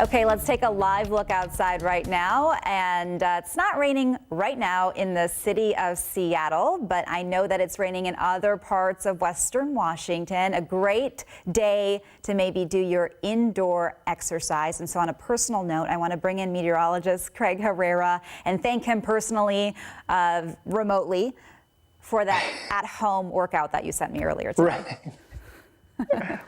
Okay, let's take a live look outside right now. And it's not raining right now in the city of Seattle, but I know that it's raining in other parts of Western Washington. A great day to maybe do your indoor exercise. And so on a personal note, I want to bring in meteorologist Craig Herrera and thank him personally, remotely, for that at-home workout that you sent me earlier today. Right.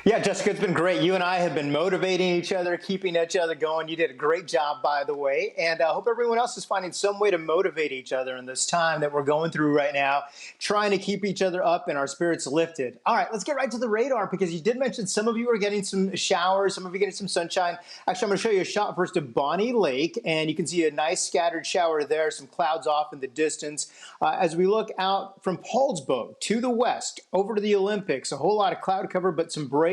Yeah, Jessica, it's been great. You and I have been motivating each other, keeping each other going. You did a great job, by the way. And I hope everyone else is finding some way to motivate each other in this time that we're going through right now, trying to keep each other up and our spirits lifted. All right, let's get right to the radar, because you did mention some of you are getting some showers, some of you getting some sunshine. Actually, I'm going to show you a shot first of Bonnie Lake, and you can see a nice scattered shower there, some clouds off in the distance. As we look out from Paulsbo to the west, over to the Olympics, a whole lot of cloud cover, but some breaks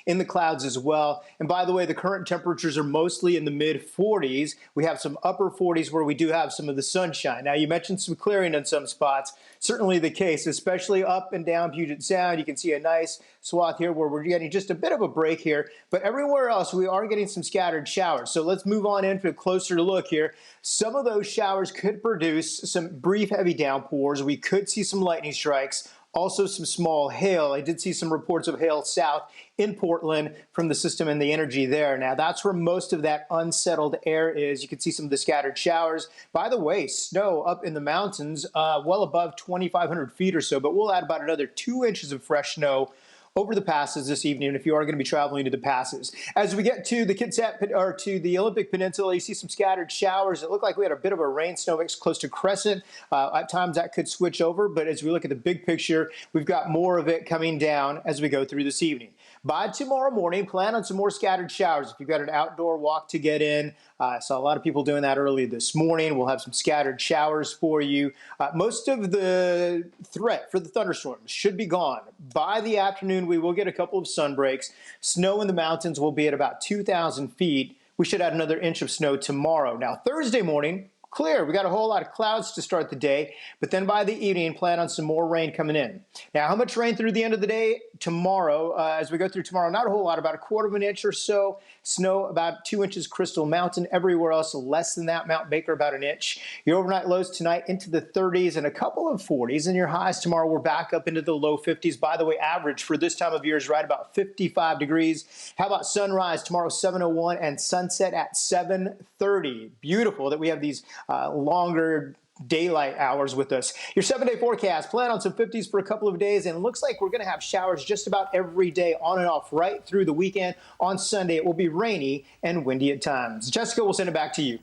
in the clouds as well. And by the way, the current temperatures are mostly in the mid 40s. We have some upper 40s where we do have some of the sunshine. Now, you mentioned some clearing in some spots. Certainly the case, especially up and down Puget Sound. You can see a nice swath here where we're getting just a bit of a break here. But everywhere else, we are getting some scattered showers. So let's move on into a closer look here. Some of those showers could produce some brief heavy downpours. We could see some lightning strikes. Also some small hail. I did see some reports of hail south in Portland from the system and the energy there. Now, that's where most of that unsettled air is. You can see some of the scattered showers. By the way, snow up in the mountains, well above 2,500 feet or so, but we'll add about another 2 inches of fresh snow over the passes this evening if you are going to be traveling to the passes. As we get to the Kitsap or to the Olympic Peninsula, you see some scattered showers. It looked like we had a bit of a rain snow mix close to Crescent. At times that could switch over, but as we look at the big picture, we've got more of it coming down as we go through this evening. By tomorrow morning, plan on some more scattered showers. If you've got an outdoor walk to get in, I saw a lot of people doing that early this morning. We'll have some scattered showers for you. Most of the threat for the thunderstorms should be gone. By the afternoon, we will get a couple of sun breaks. Snow in the mountains will be at about 2,000 feet. We should add another inch of snow tomorrow. Now, Thursday morning, clear. We got a whole lot of clouds to start the day, but then by the evening, plan on some more rain coming in. Now, how much rain through the end of the day tomorrow? As we go through tomorrow, not a whole lot, about 1/4 of an inch or so. Snow about 2 inches Crystal Mountain. Everywhere else, less than that. Mount Baker about an inch. Your overnight lows tonight into the 30s and a couple of 40s, and your highs tomorrow we're back up into the low 50s. By the way, average for this time of year is right about 55 degrees. How about sunrise tomorrow, 7:01, and sunset at 7:30? Beautiful that we have these longer daylight hours with us. Your 7-day forecast, plan on some 50s for a couple of days, and it looks like we're going to have showers just about every day on and off right through the weekend. On Sunday, it will be rainy and windy at times. Jessica, we'll send it back to you.